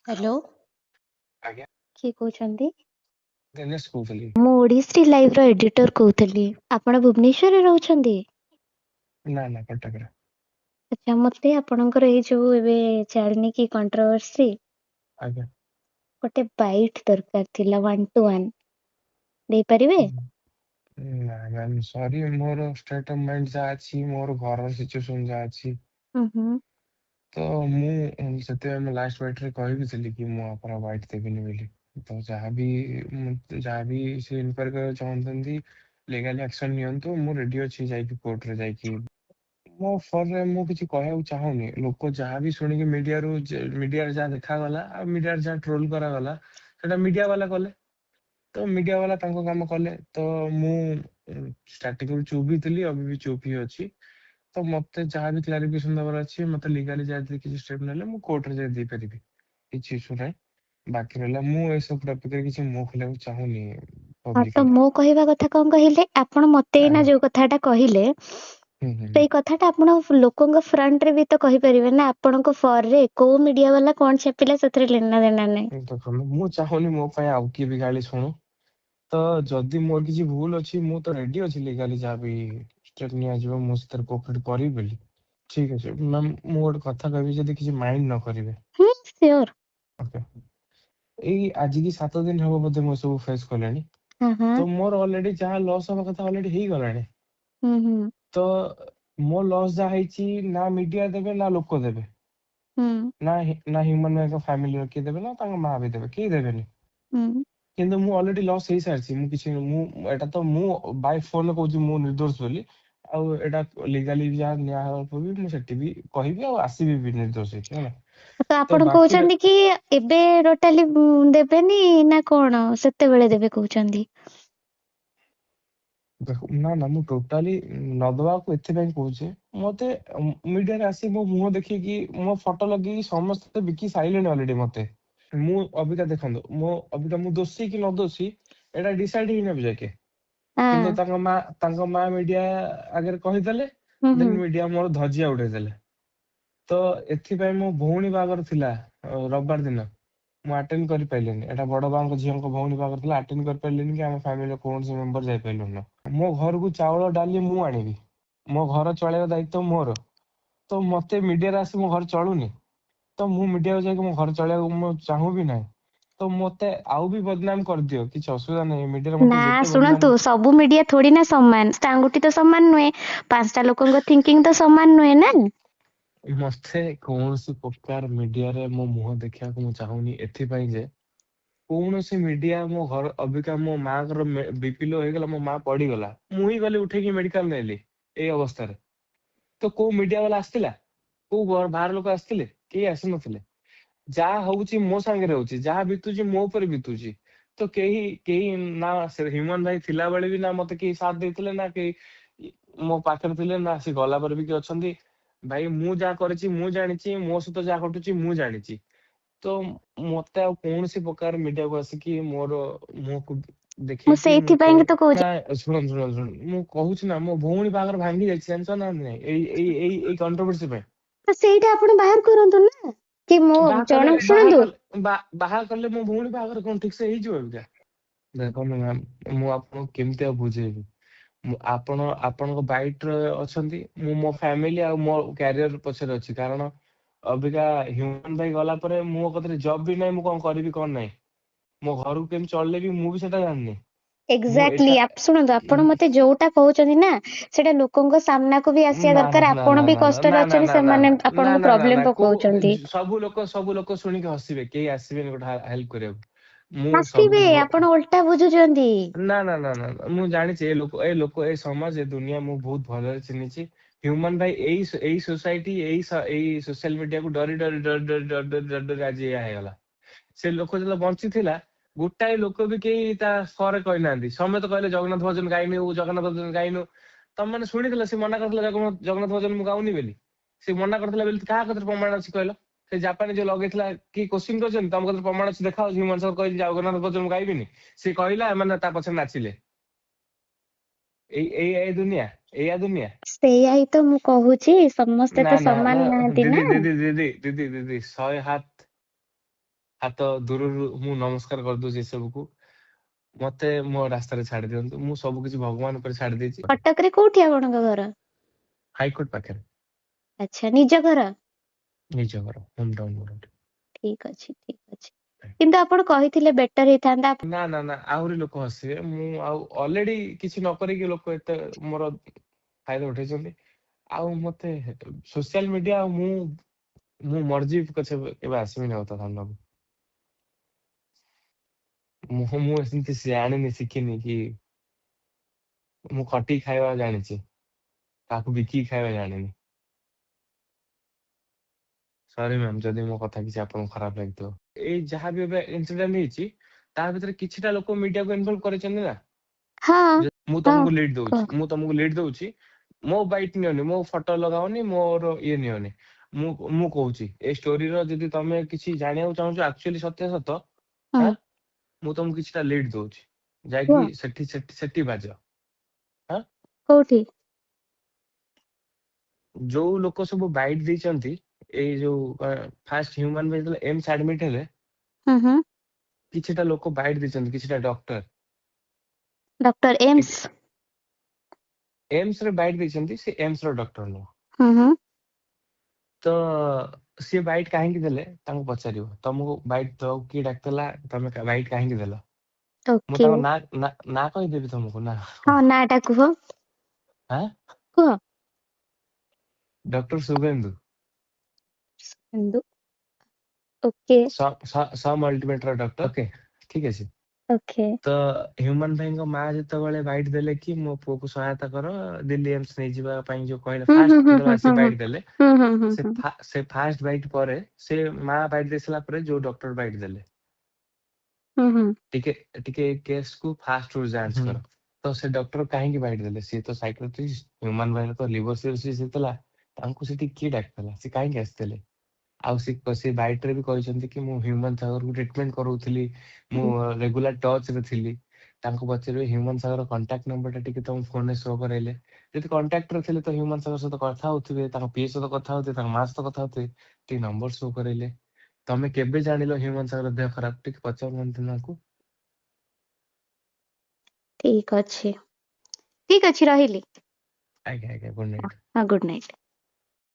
Hello ଆଜ୍ଞା କିଏ କହୁଛନ୍ତି? ଦିନେଶ କହୁଥିଲି। ମୁଁ ଓଡ଼ିଶ୍ରୀ ଲାଇଭ୍ର ଏଡିଟର କହୁଥିଲି। ଆପଣ ଭୁବନେଶ୍ୱରରେ ରହୁଛନ୍ତି? ନା କଟକରେ। ଆଚ୍ଛା, ମତେ ଆପଣଙ୍କର ଏଇ ଯୋଉ ଏବେ ଚାଲିନି କି କଣ୍ଟ୍ରୋଭର୍ସି, ଆଜ୍ଞା ଗୋଟେ ବାଇଟ୍ ଦରକାର ଥିଲା 1 to 1 ଦେଇପାରିବେ? ନା ମ୍ୟାମ୍ ସରି, ମୋର ଷ୍ଟେଟ୍ ଅଫ୍ ମାଇଣ୍ଡ ଯାହା ଅଛି, ମୋର ଘର ସିଚୁଏସନ ଯାହା ଅଛି, ହୁଁ। ତ ମୁଁ ସେଥିପାଇଁ ମୁଁ ଲାଷ୍ଟ ବାଇଟରେ କହିବି ଥିଲି କି ମୁଁ ଆପଣ ବାଇଟ୍ ଦେବିନି ବୋଲି। ତ ଯାହାବି ସେ ଇନକ୍ୱାରି କରିବାକୁ ଚାହୁଁଛନ୍ତି ଲିଗାଲି ଆକ୍ସନ ନିଅନ୍ତୁ। ମୁଁ ରେଡି ଅଛି ଯାଇକି କୋର୍ଟରେ ଯାଇକି। ମୋ ଫୋନରେ ମୁଁ କିଛି କହିବାକୁ ଚାହୁଁନି। ଲୋକ ଯାହା ବି ଶୁଣିକି ମିଡିଆରେ ଯାହା ଦେଖାଗଲା ଆଉ ମିଡିଆରେ ଯାହା ଟ୍ରୋଲ କରାଗଲା ସେଟା ମିଡିଆ ବାଲା କଲେ। ତ ମିଡିଆ ବାଲା ତାଙ୍କ କାମ କଲେ। ତ ମୁଁ ଷ୍ଟାର୍ଟିଂରୁ ଚୁପ୍ ବି ଥିଲି, ଏବେ ବି ଚୁପ୍ ହିଁ ଅଛି। ତ ମତେ ଯାହା ବି କ୍ଲାରିଫିକେସନ ଦେବାର ଅଛି, ମତେ ଲିଗାଲି ଯାହା କିଛି ଷ୍ଟେପ୍ ନେଲେ ମୁଁ କୋର୍ଟରେ ଯାଇ ଦେଇପାରିବି, କିଛି ଇସ୍ୟୁ ନାହିଁ। ବାକି ରହିଲା ମୁଁ ଏସବୁ ଟପିକରେ କିଛି ମୁହଁ ଖୋଲିବାକୁ ଚାହୁଁନି ହଁ, ତ ପବ୍ଲିକଲି। ମୋ କହିବା କଥା କଣ କହିଲେ, ଆପଣ ମତେ ଏଇନା ଆଜ୍ଞା। ଯୋଉ କଥାଟା କହିଲେ ହୁଁ। ସେଇ କଥାଟା ଆପଣ ଲୋକଙ୍କ ଫ୍ରଣ୍ଟରେ ବି ତ କହିପାରିବେ ନା। ଆପଣଙ୍କ ଫରରେ କୋଉ ମିଡିଆ ବାଲା କଣ ଛାପିଲା ସେଥିରେ ଲେନା ଦେନା ନାହିଁ। ଦେଖନ୍ତୁ, ମୁଁ ଚାହୁଁନି ମୋ ପାଇଁ ଆଉ କିଏ ବି ଗାଳି ଶୁଣୁ। ତ ଯଦି ମୋର କିଛି ଭୁଲ ଅଛି, ମୁଁ ତ ରେଡି ଅଛି ଲିଗାଲି ଯାହା ବି ଷ୍ଟେପ୍ ନିଆଯିବ ମୁଁ ସେଥିରେ କୋଅପରେଟ୍ କରିବି ବୋଲି। ଠିକ ଅଛି ମ୍ୟାମ୍, ମୁଁ ଗୋଟେ କଥା କହିବି, ଯଦି କିଛି ମାଇଣ୍ଡ ନ କରିବେ। ସିଓର। ଓକେ, ଏଇ ଆଜିକି 7 ଦିନ ହବ ବୋଧେ ମୁଁ ସବୁ ଫେସ୍ କଲେଣି। ହଁ। ତ ମୋର ଅଲରେଡି ଯାହା ଲସ୍ ହବା କଥା ଅଲରେଡି ହେଇଗଲାଣି। ହୁଁ। ତ ମୋ ଲସ୍ ଯାହା ହେଇଛି, ନା ମିଡିଆ ଦେବେ ନା ଲୋକ ଦେବେ, ହୁଁ। ନା ହ୍ୟୁମାନ ରାଇଟ୍ସ ଫ୍ୟାମିଲିର କିଏ ଦେବେ, ନା ତାଙ୍କ ମା ବି ଦେବେ, କେହି ଦେବେନି। ହୁଁ। କିନ୍ତୁ ମୁଁ ଅଲରେଡି ଲସ୍ ହେଇସାରିଛି। ମୁଁ କିଛି ଏଟା ତ ମୁଁ ବାଇ ଫୋନରେ କହୁଛି ମୁଁ ନିର୍ଦ୍ଦୋଷ ବୋଲି। ଆଉ ଏଟା ଲିଗାଲି ଯାହା ନିଆ ହବ ବି ମୁଁ ସେଠି ବି କହିବି ଆଉ ଆସିବି ବି ନିର୍ଦ୍ଦୋଷ ହେଇକି, ହେଲା। ତ ତ ଆପଣ ବାକି କହୁଛନ୍ତି କି ଏବେ ଟୋଟାଲି ଦେବେନି ନା କଣ ସେତେବେଳେ ଦେବେ କହୁଛନ୍ତି? ନା ମୁଁ ଟୋଟାଲି ନଦବାକୁ ଏଥିପାଇଁ କହୁଛି, ମତେ ମିଡିଆରେ ଆସି ମୋ ମୁହଁ ଦେଖିକି ମୋ ଫଟୋ ଲଗେଇକି ସମସ୍ତେ ବିକି ସାଇଲେଣି ଅଲରେଡି ମତେ। ମୁଁ ଅବିକା ଦେଖନ୍ତୁ, ମୁଁ ଦୋଷୀ କି ନ ଦୋଷୀ ଏଇଟା ଡିସାଇଡ ହେଇନି ଏବେ ଯାକେ। କିନ୍ତୁ ତାଙ୍କ ମା ମିଡିଆ ଆଗରେ କହିଦେଲେ, ଦେନ୍ ମିଡିଆ ମୋର ଧଜିଆ ଉଡେଇଦେଲେ। ତ ଏଥିପାଇଁ ମୋ ଭଉଣୀ ବାହାଘର ଥିଲା ରବିବାର ଦିନ, ମୁଁ ଆଟେଣ୍ଡ କରିପାରିଲିନି। ଏଟା ବଡ ବାଙ୍କ ଝିଅଙ୍କ ଭଉଣୀ ବାହାଘର ଥିଲା, ଆଟେଣ୍ଡ କରିପାରିଲିନି କି ଆମ ଫ୍ୟାମିଲିର କୌଣସି ମେମ୍ବର ଯାଇପାରିଲୁନି। ମୋ ଘରକୁ ଚାଉଳ ଡାଲି ମୁଁ ଆଣିବି, ମୋ ଘର ଚଳେଇବା ଦାୟିତ୍ବ ମୋର। ତ ମତେ ମିଡିଆରେ ଆସି ମୋ ଘର ଚଳୁନି, ତ ମୁଁ ମିଡିଆକୁ ଯାଇକି ମୋ ଘର ଚଳେଇବାକୁ ମୁଁ ଚାହୁଁ ବି ନାହିଁ। ତ ମତେ ଆଉ ବି ବଦନାମ କରିଦିଅ, କିଛି ଅସୁବିଧା ନାହିଁ। ମିଡିଆରେ ନା ମତେ ଯେତେ ଶୁଣନ୍ତୁ, ବଦନାମ, ସବୁ ମିଡିଆ ଥୋଡି ନା ସମାନ, ତା ଆଙ୍ଗୁଠି ତ ସମାନ ନୁହେଁ, 5ଟା ଲୋକଙ୍କ ଥିଙ୍କିଙ୍ଗ ତ ସମାନ ନୁହେଁ ନା। ମତେ କୌଣସି ପ୍ରକାର ମିଡିଆରେ ମୋ ମୁହଁ ଦେଖିବାକୁ ମୁଁ ଚାହୁଁନି। ଏଥିପାଇଁ ଯେ କୌଣସି ମିଡିଆ ମୋ ଘର ଅବିକା ମୋ ମାଙ୍କର ବିପି ଲୋ ହେଇଗଲା, ମୋ ମା ପଡିଗଲା, ମୁଁ ହିଁ ଗଲି ଉଠେଇକି ମେଡିକାଲ ନେଲି ଏଇ ଅବସ୍ଥାରେ। ତ କୋଉ ମିଡିଆ ବାଲା ଆସିଥିଲା? କୋଉ ବାହାର ଲୋକ ଆସିଥିଲେ? କେହି ଆସିନଥିଲେ। ଯାହା ହଉଛି ମୋ ସାଙ୍ଗରେ ହଉଛି, ଯାହା ବିତୁଛି ମୋ ଉପରେ ବିତୁଛି। ତ କେହି ନା ହ୍ୟୁମାନ ଭାଇ ଥିଲାବେଳେ ବି ନା ମତେ କେହି ସାଥ ଦେଇଥିଲେ, ନା କେହି ମୋ ପାଖରେ ଥିଲେ, ନା ସେ ଗଲା ପରେ ବି କିଏ ଅଛନ୍ତି। ଭାଇ ମୁଁ ଯାହା କରିଛି ମୁଁ ଜାଣିଛି, ମୋ ସହିତ ଯାହା ଘଟୁଛି ମୁଁ ଜାଣିଛି। ତ ମତେ ଆଉ କୌଣସି ପ୍ରକାର ମିଡିଆକୁ ଆସିକି ମୋର ମୁହଁକୁ ମୁଁ ଦେଖେଇକି ସେଇଥିପାଇଁ ତ କହୁଛି। ନା ଶୁଣ ମୁଁ କହୁଛି ନା, ମୋ ଭଉଣୀ ବାହାଘର ଭାଙ୍ଗି ଯାଇଛି, ଜାଣିଛ ନା ନାଇଁ, ଏଇ କଣ୍ଟ୍ରୋଭର୍ସି ପାଇଁ। ତ ସେଇଟା ଆପଣ ବାହାର କରନ୍ତୁ ନା, କି ମୋ ଜଣ ଶୁଣନ୍ତୁ। ବାହା କଲେ ମୋ ଭଉଣୀ ବାହାଘର କଣ ଠିକ ସେ ହେଇଯିବ ଏମିତିଆ? ଦେଖନ୍ତୁ ମ୍ୟାମ୍, ମୁଁ ଆପଣଙ୍କୁ କେମିତି ଆଉ ବୁଝେଇବି। ଆପଣଙ୍କ ବାଇଟରେ ଅଛନ୍ତି, ମୁଁ ମୋ ଫ୍ୟାମିଲି ଆଉ ମୋ କ୍ୟାରିୟର ପଛରେ ଅଛି। କାରଣ ଅବିକା ହ୍ୟୁମାନ ଭାଇ ଗଲା ପରେ ମୋ କତିରେ ଜବ ବି ନାହିଁ, ମୁଁ କଣ କରିବି କଣ ନାହିଁ, ମୋ ଘରକୁ କେମିତି ଚଳିଲେବି ମୁଁ ବି ସେଟା ଜାଣିନି। ମୁଁ ଏକ୍ସାକ୍ଟଲି, ଏକା ଶୁଣନ୍ତୁ, ଆପଣ ମତେ ଯୋଉଟା କହୁଛନ୍ତି ନା ସେଟା ଲୋକଙ୍କ ସାମ୍ନାକୁ ବି ଆସିବା ନା ନା ଦରକାର। ନା ଆପଣ ନା ବି ନା ନା କଷ୍ଟରେ ନା ନା ଅଛନ୍ତି, ନା ସେମାନେ ନା ଆପଣଙ୍କୁ ନା ନା ପ୍ରୋବ୍ଲେମ ନା ପକଉଛନ୍ତି। ସବୁ ଲୋକ ଶୁଣିକି ହସିବେ, କେହି ଆସିବେନି ଗୋଟେ ହେଲ୍ପ କରିବାକୁ। ମୁଁ ଆସିବେ, ଆପଣ ଓଲଟା ବୁଝୁଛନ୍ତି। ନା ମୁଁ ଜାଣିଛି ଏ ସମାଜ, ଏ ଦୁନିଆ ମୁଁ ବହୁତ ଭଲରେ ଚିହ୍ନିଛି। ହ୍ୟୁମାନ ଭାଇ ଏଇ ସୋସାଇଟି, ଏଇ ସୋସିଆଲ ମିଡିଆକୁ ଡରି ଡରି ଡରି ଡରି ଡରି ଡରି ଡରି ଡରି ଆଜି ଏଇଆ ହେଇଗଲା। ସେ ଲୋକ ଯେତେବେଳେ ବଞ୍ଚିଥିଲା, ଗୋଟାଏ ଲୋକ ବି କେହି ତା ସ୍ତରେ କହିନାହାନ୍ତି। ସମସ୍ତେ କହିଲେ ଜଗନ୍ନାଥ ଭଜନ ଗାଇନୁ, ଜଗନ୍ନାଥ ଭଜନ ଗାଇନୁ। ତମେ ମାନେ ଶୁଣିଥିଲ ସେ ମନା କରିଥିଲା ଜଗନ୍ନାଥ ଭଜନ ମୁଁ ଗାଉନି ବୋଲି? ସେ ମନା କରିଥିଲା ବୋଲି କାହା କତିରେ ପ୍ରମାଣ ଅଛି କହିଲ? ସେ ଜାପାନରେ ଯୋଉ ଲଗେଇଥିଲା, କି କୋଶ୍ଚିନ୍ କରିଛନ୍ତି ତମ କତିରେ ପ୍ରମାଣ ଅଛି ଦେଖାଅ? ହ୍ୟୁମାନ ସାଗର କହିଛି ଜଗନ୍ନାଥ ଭଜନ ମୁଁ ଗାଇବିନି, ସେ କହିଲା, ଏମାନେ ତା ପଛରେ ନାଚିଲେ। ଏଇ ଦୁନିଆ, ଏଇଆ ଦୁନିଆ। ସେଇଆ ହିଁ ତ ମୁଁ କହୁଛି, ସମସ୍ତେ ନା ତ ନା ନା ସମାନ ନାହାନ୍ତି ନା। ଦିଦି 100 ହାତ ହାତ ଦୂରରୁ ମୁଁ ନମସ୍କାର କରିଦଉଛି ଏସବୁକୁ। ମତେ ମୋ ରାସ୍ତାରେ ଛାଡି ଦିଅନ୍ତୁ। ମୁଁ ସବୁ କିଛି ଭଗବାନ ଉପରେ ଛାଡି ଦେଇଛି। କଟକରେ କୋଉଠି ଆପଣଙ୍କ ଘର? ହାଇକୋର୍ଟ ପାଖରେ ଆଚ୍ଛା, ନିଜ ଘର? ନିଜ ଘର ହୋମ ଟାଉନ ମୋର। ଠିକ ଅଛି ଠିକ ଅଛି, କିନ୍ତୁ ଆପଣ କହିଥିଲେ ବେଟର ହେଇଥାନ୍ତା। ନା ନା ନା, ଆହୁରି ଲୋକ ହସିବେ। ମୁଁ ଆଉ ଅଲରେଡି କିଛି ନ କରିକି ଲୋକ ଏତେ ମୋର ଫାଇଦା ଉଠେଇଛନ୍ତି। ଆଉ ମତେ ସୋସିଆଲ ମିଡିଆ ଆଉ ମୁଁ ମର୍ଜି ପଛେ କେବେ ଆସିବିନି ଆଉ ତା ସାମ୍ନାକୁ। ମୁଁ ସେମିତି ଜାଣିନି ଶିଖିନି କି ମୁଁ ଖଟିକି ଖାଇବା ଜାଣିଛି, କାହାକୁ ବିକିକି ଖାଇବା ଜାଣିନି। ସରି ମ୍ୟାମ୍ ଯଦି ମୋ କଥା କିଛି ଆପଣଙ୍କୁ ଖରାପ ଲାଗିଥିବ। ଏଇ ଯାହା ବି ଏବେ ଇନସିଡେଣ୍ଟ ହେଇଛି ତା ଭିତରେ କିଛିଟା ଲୋକ ମିଡିଆକୁ ଇନଭଲ୍ଭ କରିଛନ୍ତି ନା। ହଁ ମୁଁ ହଁ ତମକୁ ଲିଡ୍ ଦଉଛି, କୁହ। ମୁଁ ତମକୁ ଲିଡ୍ ଦଉଛି, ମୋ ବାଇଟ୍ ନିଅନି, ମୋ ଫଟୋ ଲଗାଅନି, ମୋର ଇଏ ନିଅନି। ମୁଁ କହୁଛି ଏ ଷ୍ଟୋରିର ଯଦି ତମେ କିଛି ଜାଣିବାକୁ ଚାହୁଁଛ ଆକ୍ଚୁଆଲି ସତ୍ୟ ସତ, ହୁଁ, ହଁ ମୁଁ ତମକୁ କିଛିଟା ଲିଡ୍ ଦଉଛି, ଯାଇକି କୁହ। ସେଠି ସେଠି ସେଠି ବାଜ। ହଁ କୋଉଠି? ଯୋଉ ଲୋକ ସବୁ ବାଇଟ୍ ଦେଇଛନ୍ତି, ଏଇ ଯୋଉ ଫାଷ୍ଟ ହ୍ୟୁମାନ ବିଂ ଯେତେବେଳେ ଏମ୍ସ ଆଡମିଟ ହେଲେ, ହୁଁ ହୁଁ, କିଛିଟା ଲୋକ ବାଇଟ୍ ଦେଇଛନ୍ତି, କିଛିଟା ଡକ୍ଟର ଡକ୍ଟର ଏମ୍ସ? ଏମ୍ସ ରେ ବାଇଟ୍ ଦେଇଛନ୍ତି, ସେ ଏମ୍ସ ର ଡକ୍ଟର ନୁହଁ। ହୁଁ ହୁଁ, ତ ସିଏ ବାଇଟ୍ କାହିଁକି ଦେଲେ ତାଙ୍କୁ ପଚାରିବ, ତମକୁ ବାଇଟ୍ ଦବାକୁ କିଏ ଡାକିଥିଲା, ତମେ ବାଇଟ୍ କାହିଁକି ଦେଲ? ମୁଁ ଓକେ। ତାଙ୍କ ନାଁ କହିଦେବି ତମକୁ ନା? ହଁ, ନାଟା କୁହ। ହଁ, କୁହ। ଡକ୍ଟର ଶୁଭେନ୍ଦୁ। ହିନ୍ଦୁ। ଓକେ ସମ୍ ଅଲ୍ଟିମେଟ ର ଡକ୍ଟର। ଓକେ, ଠିକ ଅଛି। ଓକେ। ତ ହ୍ୟୁମାନ ଭାଇଙ୍କ ମା ଯେତେବେଳେ ବାଇଟ୍ ଦେଲେ କି ମୋ ପୁଅକୁ ସହାୟତା କର ଦିଲ୍ଲୀ ଏମ୍ସ ନେଇଯିବା ପାଇଁ, ଯୋଉ କହିଲେ ହୁଁ ହୁଁ ଫାଷ୍ଟ ହୁଁ ଯେତେବେଳେ ହୁଁ ଆସି ହୁଁ ବାଇଟ୍ ଦେଲେ, ହୁଁ ହୁଁ ହୁଁ ସେ ହୁଁ ସେ ଫାଷ୍ଟ ବାଇଟ୍ ପରେ ସେ ମା ବାଇଟ୍ ଦେଇ ସାରିଲା ପରେ ଯୋଉ ଡକ୍ଟର ବାଇଟ୍ ଦେଲେ, ହୁଁ ହୁଁ, ଟିକେ ଟିକେ କେସ୍ କୁ ଫାଷ୍ଟ ରୁ ଯାଞ୍ଚ କର। ତ ସେ ଡକ୍ଟର କାହିଁକି ବାଇଟ୍ ଦେଲେ? ସିଏ ତ ସାଇକ୍ରେଟିଷ୍ଟ, ହ୍ୟୁମାନ ଭାଇର ତ ଲିଭର ସିରୋସିସ୍ ହେଇଥିଲା, ତାଙ୍କୁ ସେଠି କିଏ ଡାକିଥିଲା, ସେ କାହିଁକି ଆସିଥିଲେ? ଆଉ ସେ ବାଇଟ୍ ରେ ବି କହିଛନ୍ତି କି ମୁଁ ହ୍ୟୁମାନ ସାଗରକୁ ଟ୍ରିଟମେଣ୍ଟ କରଉଥିଲି, ମୁଁ ରେଗୁଲାର ଟଚ୍ ରେ ଥିଲି। ତାଙ୍କୁ ପଚାରିବେ ହ୍ୟୁମାନ ସାଗର କଣ୍ଟାକ୍ଟ ନମ୍ବର ଟା ଟିକେ ତମ ଫୋନରେ ଶୋ କରେଇଲେ। ଯଦି କଣ୍ଟାକ୍ଟରେ ଥିଲେ ତ ହ୍ୟୁମାନ ସାଗର ସହିତ କଥା ହଉଥିବେ, ତାଙ୍କ ପିଏ ସହିତ କଥା ହଉଥିବେ, ତାଙ୍କ ମା ସହିତ କଥା ହଉଥିବେ, ଟିକେ ନମ୍ବର ଶୋ କରେଇଲେ। ତମେ କେବେ ଜାଣିଲ ହ୍ୟୁମାନ ସାଗର ଦେହ ଖରାପ, ଟିକେ ପଚାରୁନାହାନ୍ତି ତାଙ୍କୁ। ଠିକ ଅଛି, ଠିକ ଅଛି, ରହିଲି। ଆଜ୍ଞା ଆଜ୍ଞା, ଗୁଡ୍ ନାଇଟ୍। ହଁ, ଗୁଡ୍ ନାଇଟ୍।